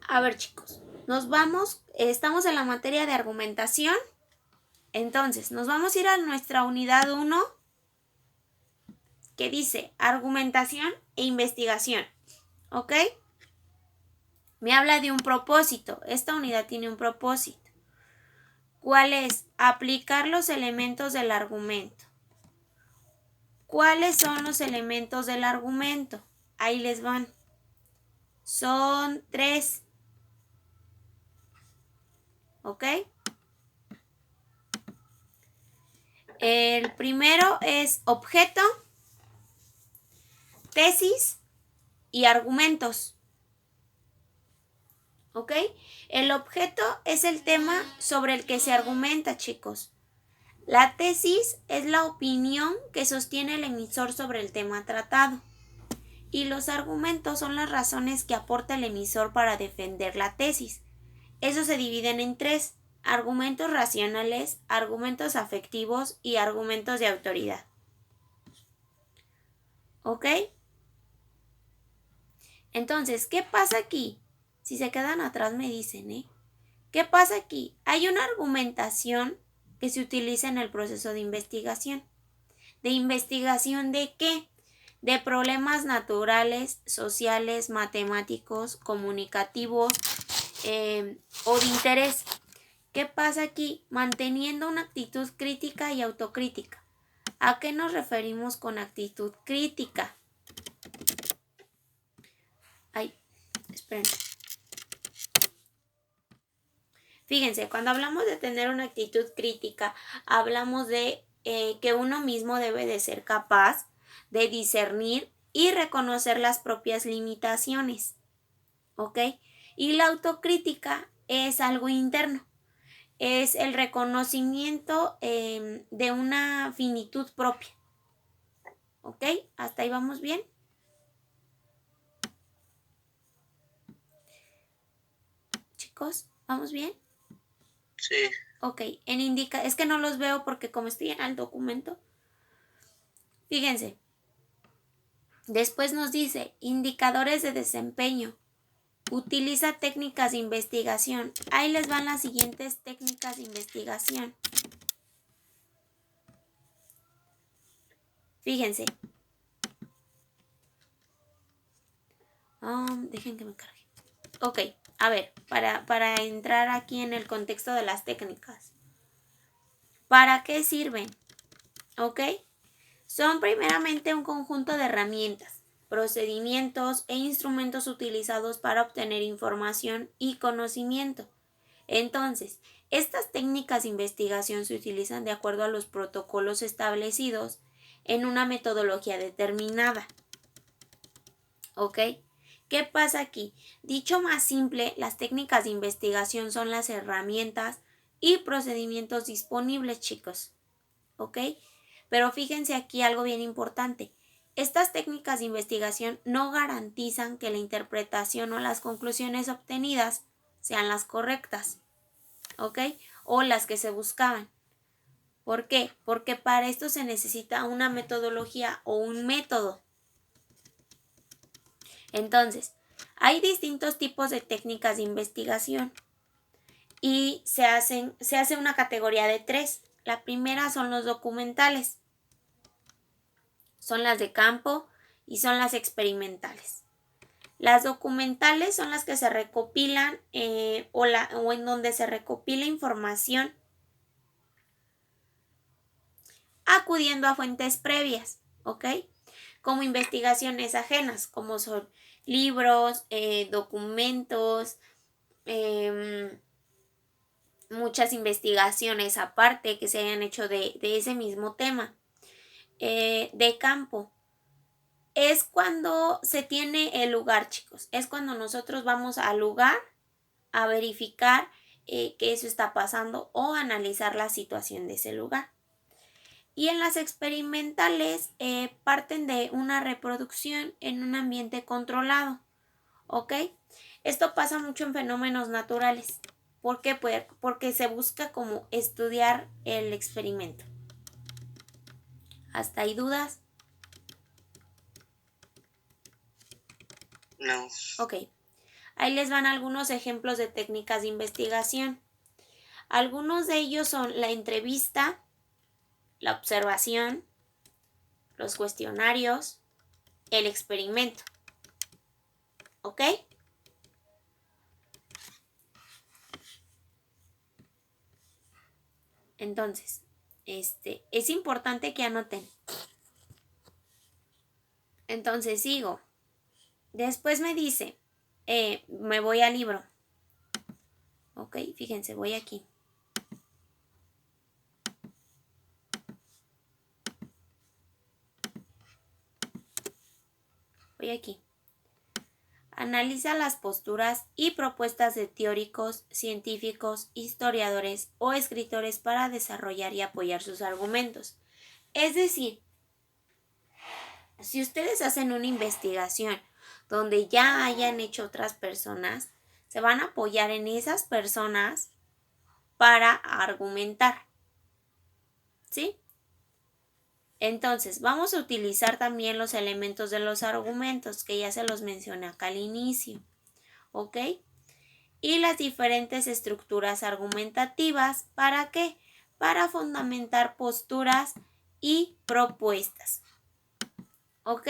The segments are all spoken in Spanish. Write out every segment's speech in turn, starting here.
A ver, chicos, estamos en la materia de argumentación. Entonces, nos vamos a ir a nuestra unidad 1 que dice argumentación e investigación. ¿Ok? Me habla de un propósito. Esta unidad tiene un propósito. ¿Cuál es? Aplicar los elementos del argumento. ¿Cuáles son los elementos del argumento? Ahí les van. Son 3. ¿Ok? El primero es objeto, tesis y argumentos. ¿Ok? El objeto es el tema sobre el que se argumenta, chicos. La tesis es la opinión que sostiene el emisor sobre el tema tratado. Y los argumentos son las razones que aporta el emisor para defender la tesis. Esos se dividen en 3: argumentos racionales, argumentos afectivos y argumentos de autoridad. ¿Ok? Entonces, ¿qué pasa aquí? Si se quedan atrás me dicen, ¿eh? ¿Qué pasa aquí? Hay una argumentación que se utiliza en el proceso de investigación. ¿De investigación de qué? De problemas naturales, sociales, matemáticos, comunicativos o de interés. ¿Qué pasa aquí? Manteniendo una actitud crítica y autocrítica. ¿A qué nos referimos con actitud crítica? Ay, esperen. Fíjense, cuando hablamos de tener una actitud crítica, hablamos de que uno mismo debe de ser capaz de discernir y reconocer las propias limitaciones. ¿Ok? Y la autocrítica es algo interno. Es el reconocimiento de una finitud propia. ¿Ok? ¿Hasta ahí vamos bien? Chicos, ¿vamos bien? Sí. Ok, es que no los veo porque como estoy en el documento. Fíjense. Después nos dice indicadores de desempeño. Utiliza técnicas de investigación. Ahí les van las siguientes técnicas de investigación. Fíjense. Dejen que me cargue. Ok, a ver, para entrar aquí en el contexto de las técnicas. ¿Para qué sirven? ¿Ok? Son primeramente un conjunto de herramientas, procedimientos e instrumentos utilizados para obtener información y conocimiento. Entonces, estas técnicas de investigación se utilizan de acuerdo a los protocolos establecidos en una metodología determinada. ¿Ok? ¿Qué pasa aquí? Dicho más simple, las técnicas de investigación son las herramientas y procedimientos disponibles, chicos. ¿Ok? Pero fíjense aquí algo bien importante. Estas técnicas de investigación no garantizan que la interpretación o las conclusiones obtenidas sean las correctas. ¿Ok? O las que se buscaban. ¿Por qué? Porque para esto se necesita una metodología o un método. Entonces, hay distintos tipos de técnicas de investigación y se hace una categoría de 3. La primera son los documentales, son las de campo y son las experimentales. Las documentales son las que se recopilan o en donde se recopila información acudiendo a fuentes previas, ¿ok? Como investigaciones ajenas, como son libros, documentos, muchas investigaciones aparte que se hayan hecho de ese mismo tema. De campo. Es cuando se tiene el lugar, chicos. Es cuando nosotros vamos al lugar a verificar que eso está pasando o analizar la situación de ese lugar. Y en las experimentales parten de una reproducción en un ambiente controlado. ¿Ok? Esto pasa mucho en fenómenos naturales. ¿Por qué? Porque se busca como estudiar el experimento. ¿Hasta hay dudas? No. Ok. Ahí les van algunos ejemplos de técnicas de investigación. Algunos de ellos son la entrevista, la observación, los cuestionarios, el experimento. ¿Ok? Entonces, es importante que anoten. Entonces sigo. Después me dice, me voy al libro. Ok, fíjense, voy aquí. Voy aquí. Analiza las posturas y propuestas de teóricos, científicos, historiadores o escritores para desarrollar y apoyar sus argumentos. Es decir, si ustedes hacen una investigación donde ya hayan hecho otras personas, se van a apoyar en esas personas para argumentar. ¿Sí? Entonces, vamos a utilizar también los elementos de los argumentos, que ya se los mencioné acá al inicio. ¿Ok? Y las diferentes estructuras argumentativas, ¿para qué? Para fundamentar posturas y propuestas. ¿Ok?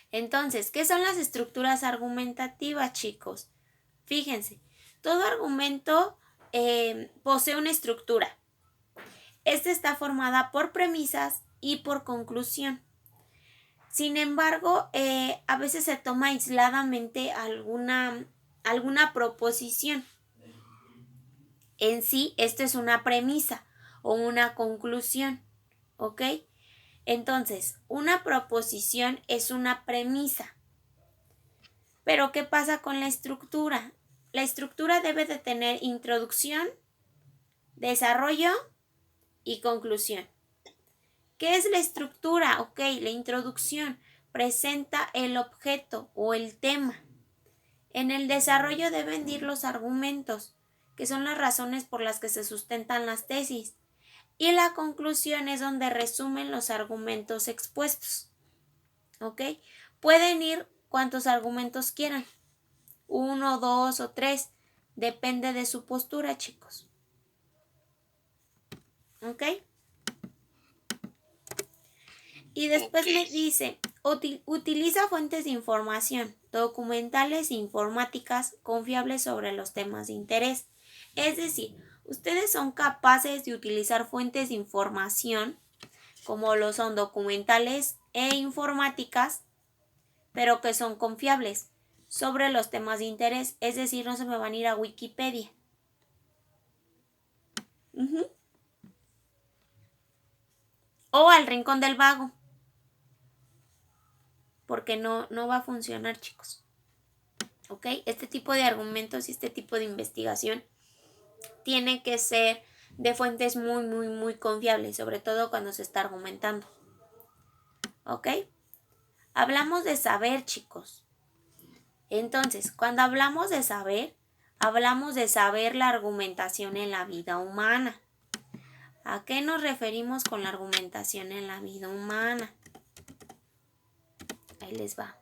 Entonces, ¿qué son las estructuras argumentativas, chicos? Fíjense, todo argumento posee una estructura. Esta está formada por premisas y por conclusión. Sin embargo, a veces se toma aisladamente alguna proposición. En sí, esto es una premisa o una conclusión, ¿ok? Entonces, una proposición es una premisa. Pero, ¿qué pasa con la estructura? La estructura debe de tener introducción, desarrollo y conclusión. ¿Qué es la estructura? Ok, la introducción presenta el objeto o el tema. En el desarrollo deben ir los argumentos, que son las razones por las que se sustentan las tesis. Y la conclusión es donde resumen los argumentos expuestos. ¿Ok? Pueden ir cuantos argumentos quieran. 1, 2 o 3. Depende de su postura, chicos. ¿Ok? Y después me dice, utiliza fuentes de información, documentales e informáticas confiables sobre los temas de interés. Es decir, ustedes son capaces de utilizar fuentes de información, como lo son documentales e informáticas, pero que son confiables sobre los temas de interés. Es decir, no se me van a ir a Wikipedia. O al Rincón del Vago. Porque no va a funcionar, chicos. ¿Ok? Este tipo de argumentos y este tipo de investigación tiene que ser de fuentes muy, muy, muy confiables, sobre todo cuando se está argumentando. ¿Ok? Hablamos de saber, chicos. Entonces, cuando hablamos de saber la argumentación en la vida humana. ¿A qué nos referimos con la argumentación en la vida humana? Ahí les va.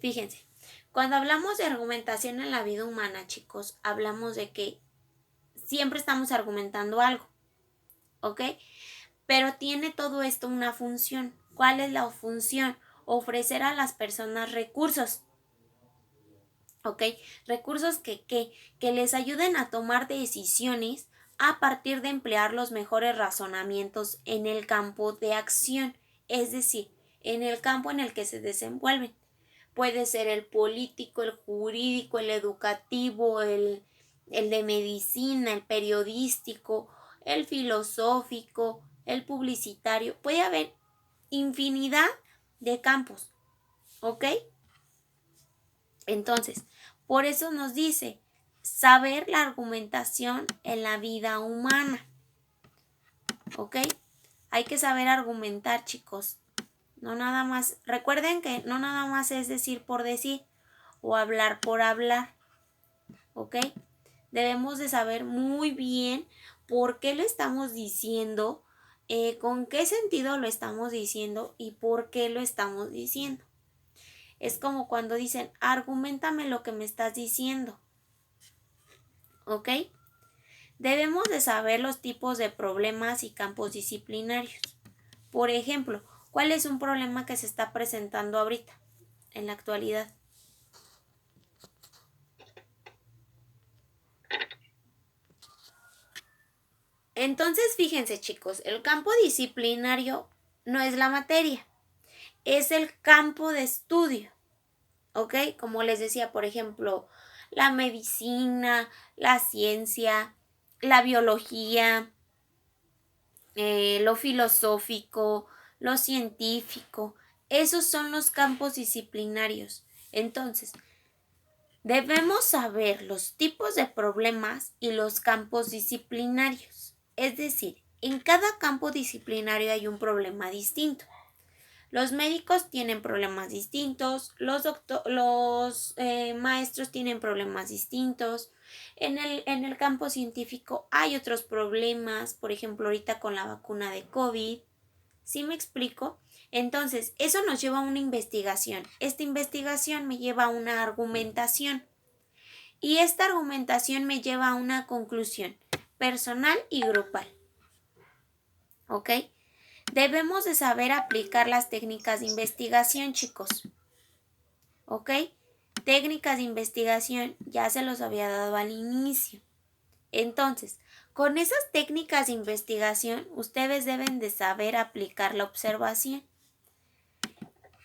Fíjense, cuando hablamos de argumentación en la vida humana, chicos, hablamos de que siempre estamos argumentando algo, ¿ok? Pero tiene todo esto una función. ¿Cuál es la función? Ofrecer a las personas recursos, ¿ok? Recursos que les ayuden a tomar decisiones a partir de emplear los mejores razonamientos en el campo de acción, es decir, en el campo en el que se desenvuelven. Puede ser el político, el jurídico, el educativo, el de medicina, el periodístico, el filosófico, el publicitario. Puede haber infinidad de campos, ¿ok? Entonces, por eso nos dice saber la argumentación en la vida humana, ¿ok? Hay que saber argumentar, chicos. No nada más, recuerden que no nada más es decir por decir o hablar por hablar, ¿ok? Debemos de saber muy bien por qué lo estamos diciendo, con qué sentido lo estamos diciendo y por qué lo estamos diciendo. Es como cuando dicen, argumentame lo que me estás diciendo. ¿Ok? Debemos de saber los tipos de problemas y campos disciplinarios. Por ejemplo, ¿cuál es un problema que se está presentando ahorita, en la actualidad? Entonces, fíjense chicos, el campo disciplinario no es la materia, es el campo de estudio, ¿ok? Como les decía, por ejemplo, la medicina, la ciencia, la biología, lo filosófico, lo científico, esos son los campos disciplinarios. Entonces, debemos saber los tipos de problemas y los campos disciplinarios. Es decir, en cada campo disciplinario hay un problema distinto. Los médicos tienen problemas distintos, los maestros tienen problemas distintos. En el campo científico hay otros problemas, por ejemplo, ahorita con la vacuna de COVID. ¿Sí me explico? Entonces, eso nos lleva a una investigación. Esta investigación me lleva a una argumentación. Y esta argumentación me lleva a una conclusión personal y grupal. ¿Ok? Debemos de saber aplicar las técnicas de investigación, chicos. ¿Ok? Técnicas de investigación ya se los había dado al inicio. Entonces, con esas técnicas de investigación, ustedes deben de saber aplicar la observación.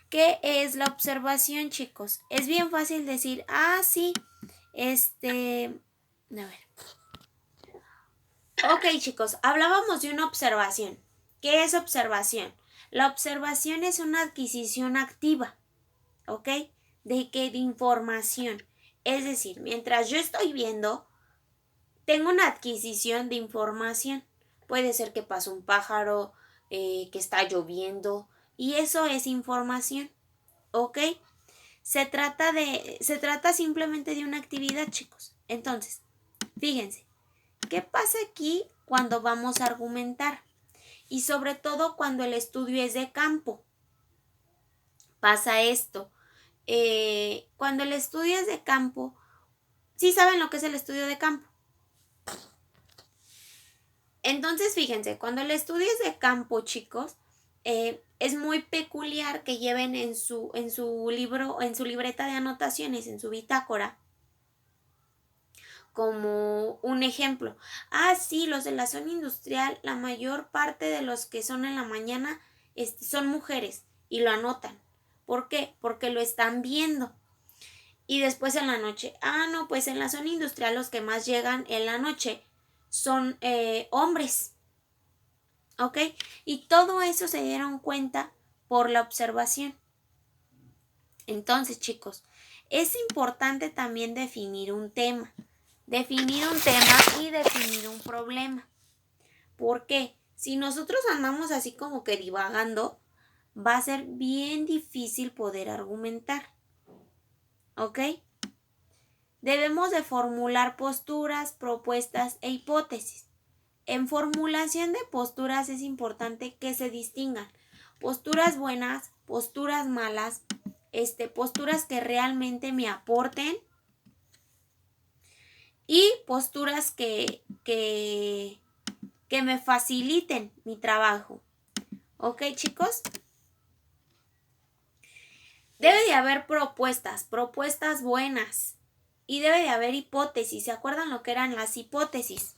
¿Qué es la observación, chicos? Es bien fácil decir, sí, a ver. Ok, chicos, hablábamos de una observación. ¿Qué es observación? La observación es una adquisición activa, ¿ok? ¿De qué? De información. Es decir, mientras yo estoy viendo, tengo una adquisición de información. Puede ser que pasó un pájaro, que está lloviendo, y eso es información, ¿ok? Se trata simplemente de una actividad, chicos. Entonces, fíjense, ¿qué pasa aquí cuando vamos a argumentar? Y sobre todo cuando el estudio es de campo. Pasa esto. Cuando el estudio es de campo, ¿sí saben lo que es el estudio de campo? Entonces, fíjense, cuando el estudio es de campo, chicos, es muy peculiar que lleven en su libro, en su libreta de anotaciones, en su bitácora, como un ejemplo. Sí, los de la zona industrial, la mayor parte de los que son en la mañana son mujeres y lo anotan. ¿Por qué? Porque lo están viendo. Y después en la noche, no, pues en la zona industrial los que más llegan en la noche son hombres. ¿Ok? Y todo eso se dieron cuenta por la observación. Entonces, chicos, es importante también definir un tema. Definir un tema y definir un problema. ¿Por qué? Si nosotros andamos así como que divagando, va a ser bien difícil poder argumentar. ¿Ok? Debemos de formular posturas, propuestas e hipótesis. En formulación de posturas es importante que se distingan posturas buenas, posturas malas, posturas que realmente me aporten y posturas que me faciliten mi trabajo. ¿Ok, chicos? Debe de haber propuestas buenas y debe de haber hipótesis. ¿Se acuerdan lo que eran las hipótesis?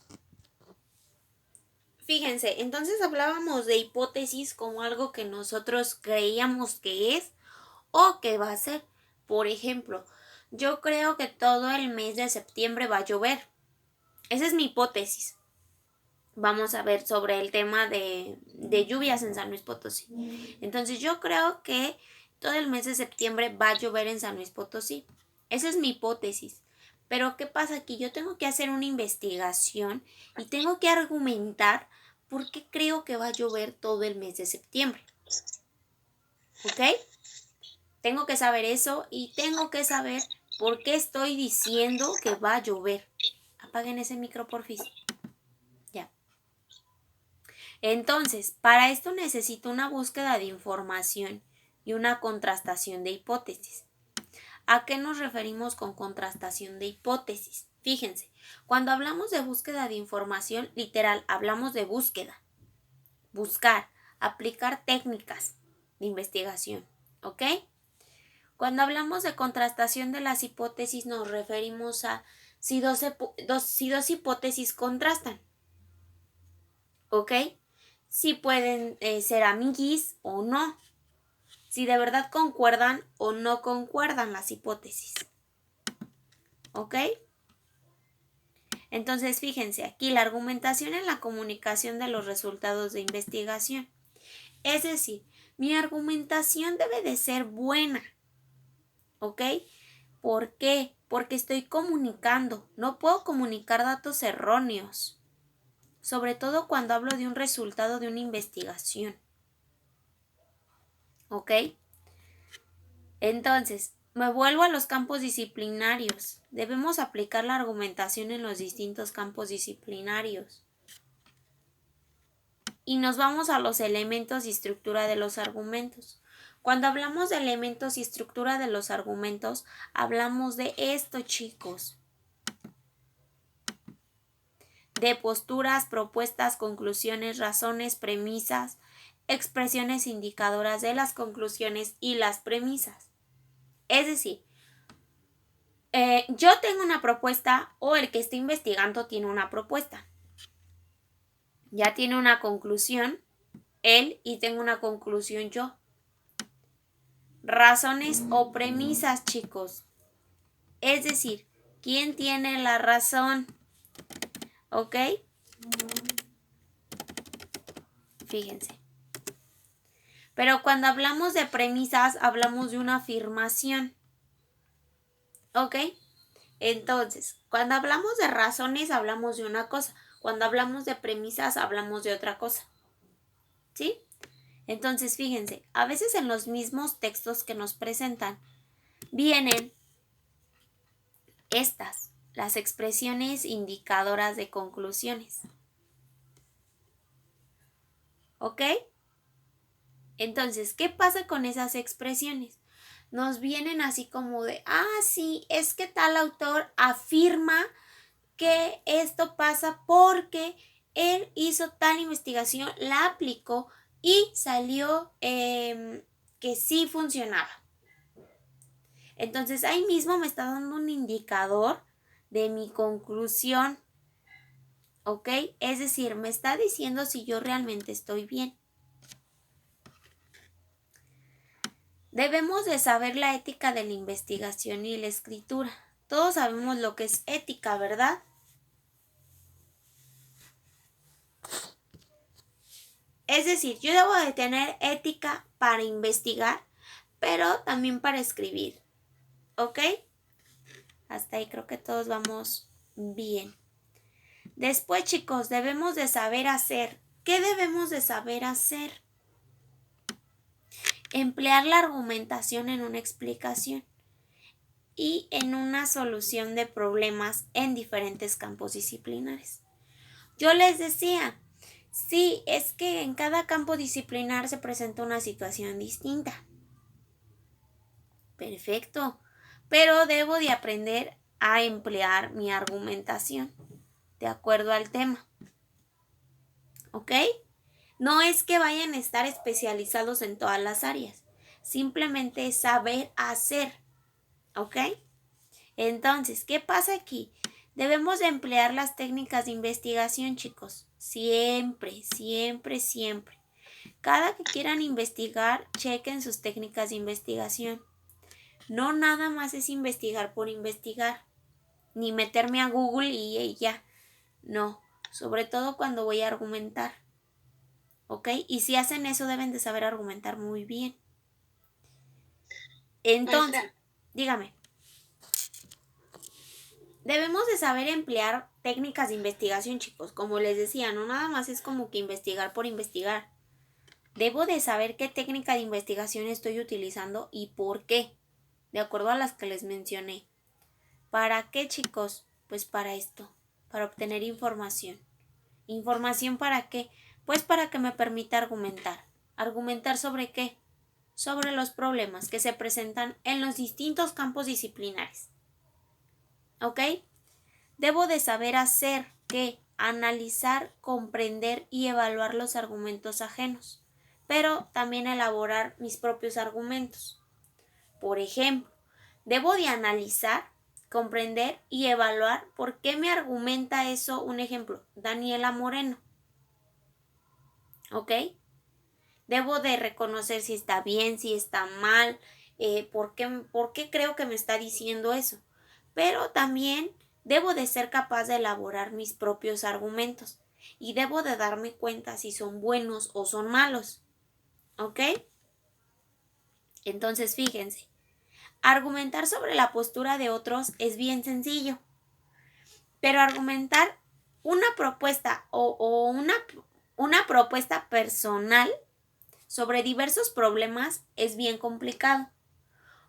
Fíjense, entonces hablábamos de hipótesis como algo que nosotros creíamos que es o que va a ser. Por ejemplo, yo creo que todo el mes de septiembre va a llover. Esa es mi hipótesis. Vamos a ver sobre el tema de lluvias en San Luis Potosí. Entonces yo creo que todo el mes de septiembre va a llover en San Luis Potosí. Esa es mi hipótesis. Pero ¿qué pasa aquí? Yo tengo que hacer una investigación y tengo que argumentar por qué creo que va a llover todo el mes de septiembre. ¿Ok? Tengo que saber eso y tengo que saber por qué estoy diciendo que va a llover. Apaguen ese micro, porfis. Ya. Entonces, para esto necesito una búsqueda de información y una contrastación de hipótesis. ¿A qué nos referimos con contrastación de hipótesis? Fíjense, cuando hablamos de búsqueda de información, literal, hablamos de búsqueda, buscar, aplicar técnicas de investigación, ¿ok? Cuando hablamos de contrastación de las hipótesis, nos referimos a si dos hipótesis contrastan, ¿ok? Si pueden ser amiguis o no, si de verdad concuerdan o no concuerdan las hipótesis, ¿ok? Entonces, fíjense, aquí la argumentación en la comunicación de los resultados de investigación. Es decir, mi argumentación debe de ser buena, ¿ok? ¿Por qué? Porque estoy comunicando, no puedo comunicar datos erróneos, sobre todo cuando hablo de un resultado de una investigación, ¿ok? Entonces, me vuelvo a los campos disciplinarios. Debemos aplicar la argumentación en los distintos campos disciplinarios. Y nos vamos a los elementos y estructura de los argumentos. Cuando hablamos de elementos y estructura de los argumentos, hablamos de esto, chicos. De posturas, propuestas, conclusiones, razones, premisas, expresiones indicadoras de las conclusiones y las premisas. Es decir, yo tengo una propuesta o el que está investigando tiene una propuesta. Ya tiene una conclusión él y tengo una conclusión yo. Razones o premisas, chicos. Es decir, ¿quién tiene la razón? ¿Ok? Fíjense. Pero cuando hablamos de premisas, hablamos de una afirmación. ¿Ok? Entonces, cuando hablamos de razones, hablamos de una cosa. Cuando hablamos de premisas, hablamos de otra cosa. ¿Sí? Entonces, fíjense, a veces en los mismos textos que nos presentan, vienen las expresiones indicadoras de conclusiones. ¿Ok? Entonces, ¿qué pasa con esas expresiones? Nos vienen así como de, sí, es que tal autor afirma que esto pasa porque él hizo tal investigación, la aplicó y salió que sí funcionaba. Entonces ahí mismo me está dando un indicador de mi conclusión, ¿ok? Es decir, me está diciendo si yo realmente estoy bien. Debemos de saber la ética de la investigación y la escritura. Todos sabemos lo que es ética, ¿verdad? Es decir, yo debo de tener ética para investigar, pero también para escribir, ¿ok? Hasta ahí creo que todos vamos bien. Después, chicos, debemos de saber hacer. ¿Qué debemos de saber hacer? Emplear la argumentación en una explicación y en una solución de problemas en diferentes campos disciplinares. Yo les decía, sí, es que en cada campo disciplinar se presenta una situación distinta. Perfecto, pero debo de aprender a emplear mi argumentación de acuerdo al tema. ¿Ok? No es que vayan a estar especializados en todas las áreas, simplemente es saber hacer. ¿Ok? Entonces, ¿qué pasa aquí? Debemos de emplear las técnicas de investigación, chicos. Siempre, siempre, siempre. Cada que quieran investigar, chequen sus técnicas de investigación. No nada más es investigar por investigar, ni meterme a Google y ya. No, sobre todo cuando voy a argumentar. ¿Ok? Y si hacen eso deben de saber argumentar muy bien. Entonces, maestra, dígame. Debemos de saber emplear técnicas de investigación, chicos. Como les decía, no nada más es como que investigar por investigar. Debo de saber qué técnica de investigación estoy utilizando y por qué, de acuerdo a las que les mencioné. ¿Para qué, chicos? Pues para esto, para obtener información. ¿Información para qué? Pues para que me permita argumentar. ¿Argumentar sobre qué? Sobre los problemas que se presentan en los distintos campos disciplinares. ¿Ok? Debo de saber hacer ¿qué? Analizar, comprender y evaluar los argumentos ajenos, pero también elaborar mis propios argumentos. Por ejemplo, debo de analizar, comprender y evaluar por qué me argumenta eso. Un ejemplo, Daniela Moreno. ¿Ok? Debo de reconocer si está bien, si está mal, por qué creo que me está diciendo eso. Pero también debo de ser capaz de elaborar mis propios argumentos y debo de darme cuenta si son buenos o son malos. ¿Ok? Entonces fíjense, argumentar sobre la postura de otros es bien sencillo, pero argumentar una propuesta o una propuesta personal sobre diversos problemas es bien complicado.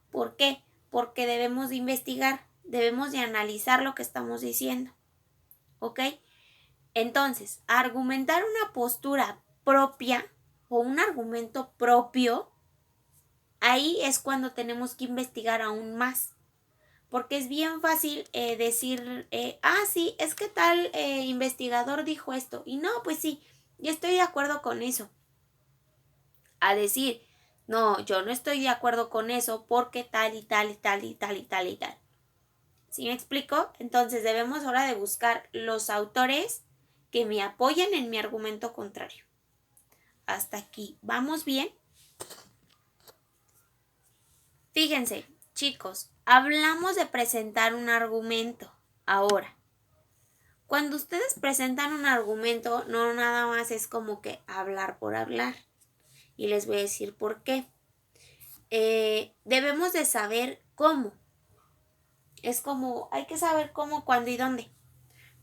¿Por qué? Porque debemos de investigar, debemos de analizar lo que estamos diciendo. ¿Ok? Entonces, argumentar una postura propia o un argumento propio, ahí es cuando tenemos que investigar aún más. Porque es bien fácil decir, sí, es que tal investigador dijo esto. Y no, pues sí, yo estoy de acuerdo con eso. A decir, no, yo no estoy de acuerdo con eso porque tal y tal y tal y tal y tal y tal. ¿Sí me explico? Entonces debemos ahora de buscar los autores que me apoyen en mi argumento contrario. Hasta aquí, ¿vamos bien? Fíjense, chicos, hablamos de presentar un argumento. Ahora, cuando ustedes presentan un argumento, no nada más es como que hablar por hablar. Y les voy a decir por qué. Debemos de saber cómo. Es como, hay que saber cómo, cuándo y dónde.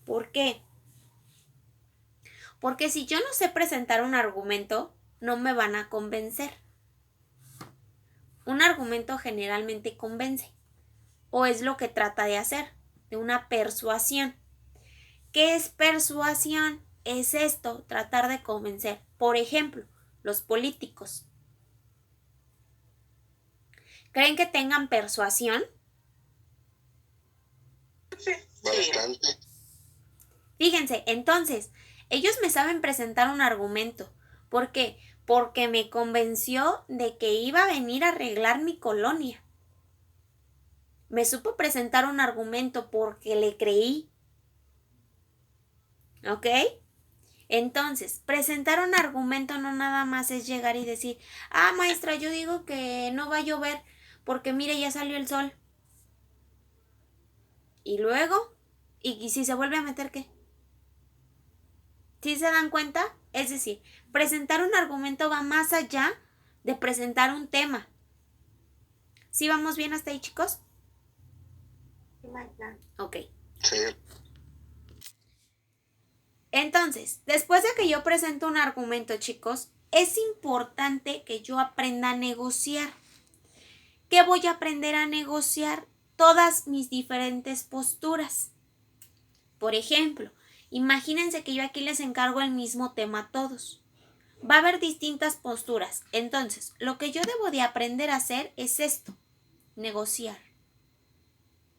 ¿Por qué? Porque si yo no sé presentar un argumento, no me van a convencer. Un argumento generalmente convence. O es lo que trata de hacer, de una persuasión. ¿Qué es persuasión? Es esto, tratar de convencer. Por ejemplo, los políticos. ¿Creen que tengan persuasión? Bastante. Fíjense, entonces, ellos me saben presentar un argumento. ¿Por qué? Porque me convenció de que iba a venir a arreglar mi colonia. Me supo presentar un argumento porque le creí. ¿Ok? Entonces, presentar un argumento no nada más es llegar y decir, maestra, yo digo que no va a llover porque mire, ya salió el sol. Y luego, ¿y si se vuelve a meter qué? ¿Sí se dan cuenta? Es decir, presentar un argumento va más allá de presentar un tema. ¿Sí vamos bien hasta ahí, chicos? Ok. Sí. Entonces, después de que yo presento un argumento, chicos, es importante que yo aprenda a negociar. ¿Qué voy a aprender a negociar? Todas mis diferentes posturas. Por ejemplo, imagínense que yo aquí les encargo el mismo tema a todos. Va a haber distintas posturas. Entonces, lo que yo debo de aprender a hacer es esto, negociar.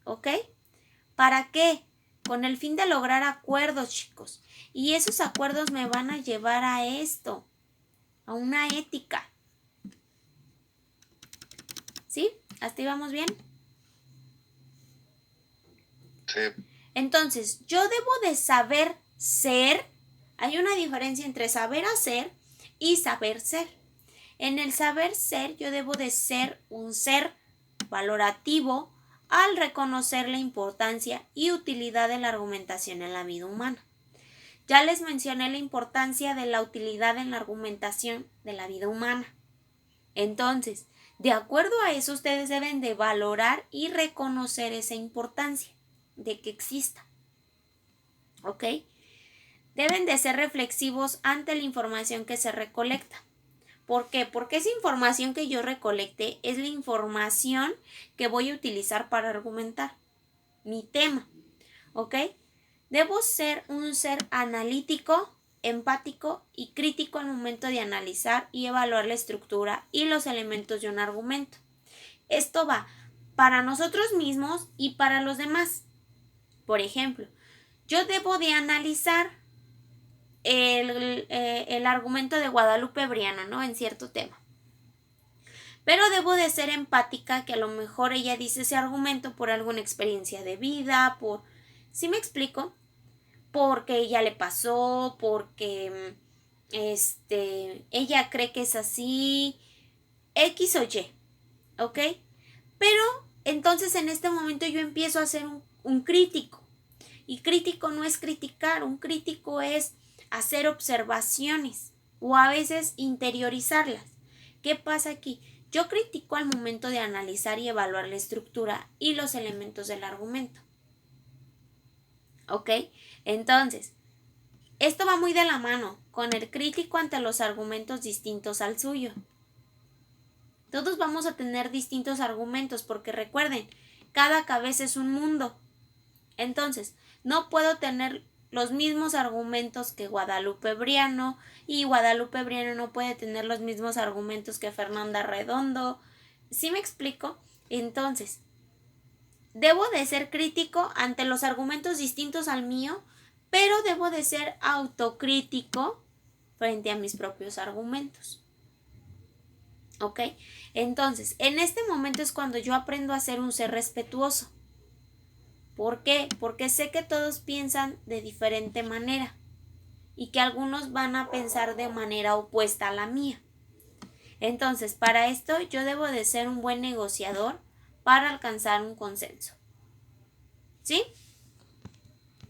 ¿Ok? ¿Para qué? Con el fin de lograr acuerdos, chicos. Y esos acuerdos me van a llevar a esto, a una ética. ¿Sí? ¿Hasta ahí vamos bien? Sí. Entonces, yo debo de saber ser. Hay una diferencia entre saber hacer y saber ser. En el saber ser, yo debo de ser un ser valorativo al reconocer la importancia y utilidad de la argumentación en la vida humana. Ya les mencioné la importancia de la utilidad en la argumentación de la vida humana. Entonces, de acuerdo a eso, ustedes deben de valorar y reconocer esa importancia de que exista. ¿Ok? Deben de ser reflexivos ante la información que se recolecta. ¿Por qué? Porque esa información que yo recolecté es la información que voy a utilizar para argumentar mi tema. ¿Ok? Debo ser un ser analítico empático y crítico al momento de analizar y evaluar la estructura y los elementos de un argumento. Esto va para nosotros mismos y para los demás. Por ejemplo, yo debo de analizar el argumento de Guadalupe Briano, ¿no? En cierto tema. Pero debo de ser empática, que a lo mejor ella dice ese argumento por alguna experiencia de vida, ¿sí me explico? Porque ella le pasó, porque ella cree que es así, X o Y, ¿ok? Pero entonces en este momento yo empiezo a ser un crítico. Y crítico no es criticar, un crítico es hacer observaciones o a veces interiorizarlas. ¿Qué pasa aquí? Yo critico al momento de analizar y evaluar la estructura y los elementos del argumento. ¿Ok? Entonces, esto va muy de la mano con el crítico ante los argumentos distintos al suyo. Todos vamos a tener distintos argumentos porque recuerden, cada cabeza es un mundo. Entonces, no puedo tener los mismos argumentos que Guadalupe Briano y Guadalupe Briano no puede tener los mismos argumentos que Fernanda Redondo. ¿Sí me explico? Entonces, debo de ser crítico ante los argumentos distintos al mío, pero debo de ser autocrítico frente a mis propios argumentos. ¿Ok? Entonces, en este momento es cuando yo aprendo a ser un ser respetuoso. ¿Por qué? Porque sé que todos piensan de diferente manera y que algunos van a pensar de manera opuesta a la mía. Entonces, para esto yo debo de ser un buen negociador para alcanzar un consenso. ¿Sí?